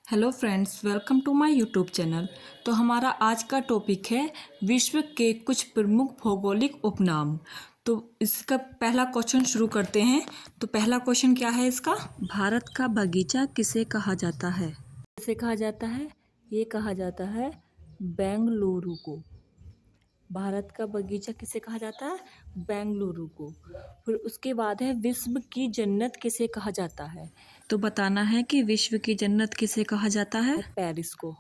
Hello friends, welcome to my YouTube channel. तो हमारा आज का टॉपिक है विश्व के कुछ प्रमुख भौगोलिक उपनाम। तो इसका पहला क्वेश्चन शुरू करते हैं। तो पहला क्वेश्चन क्या है इसका? भारत का बगीचा किसे कहा जाता है? किसे कहा जाता है? ये कहा जाता है बेंगलुरु को। भारत का बगीचा किसे कहा जाता है? बेंगलुरु को। फिर उसके बाद है विश्व की जन्नत किसे कहा जाता है? तो बताना है कि विश्व की जन्नत किसे कहा जाता है? पेरिस को।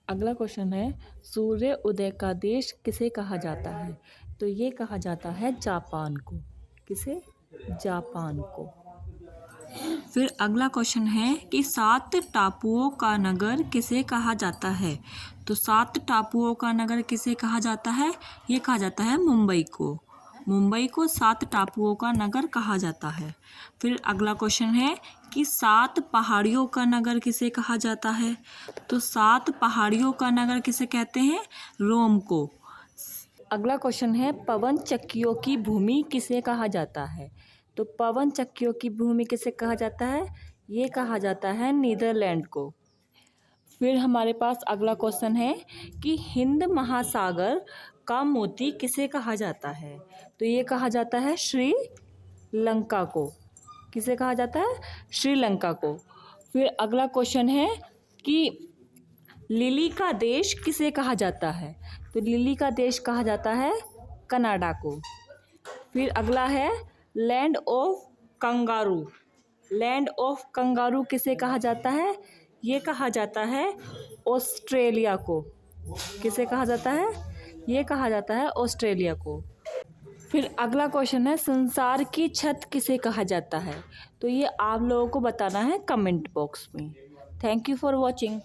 अगला क्वेश्चन है सूर्य उदय का देश किसे कहा जाता है? तो ये कहा जाता है जापान को। किसे? जापान को। फिर अगला क्वेश्चन है कि 7 टापुओं का नगर किसे कहा जाता है? तो 7 टापुओं का नगर किसे कहा जाता है? ये कहा जाता है मुंबई को। मुंबई को 7 टापुओं का नगर कहा जाता है। फिर अगला क्वेश्चन है कि 7 पहाड़ियों का नगर किसे कहा जाता है? तो 7 पहाड़ियों का नगर किसे कहते हैं? रोम को। अगला क्वेश्चन है पवन चक्कियों की भूमि किसे कहा जाता है? तो पवन चक्कियों की भूमि किसे कहा जाता है? ये कहा जाता है नीदरलैंड को। फिर हमारे पास अगला क्वेश्चन है कि हिंद महासागर का मोती किसे कहा जाता है? तो ये कहा जाता है श्रीलंका को। किसे कहा जाता है? श्रीलंका को। फिर अगला क्वेश्चन है कि लिली का देश किसे कहा जाता है? तो लिली का देश कहा जाता है कनाडा को। फिर अगला है land of kangaroo. Land of kangaroo किसे कहा जाता है? ये कहा जाता है ऑस्ट्रेलिया को। किसे कहा जाता है? ये कहा जाता है ऑस्ट्रेलिया को। फिर अगला क्वेश्चन है संसार की छत किसे कहा जाता है? तो ये आप लोगों को बताना है कमेंट बॉक्स में। Thank you for watching.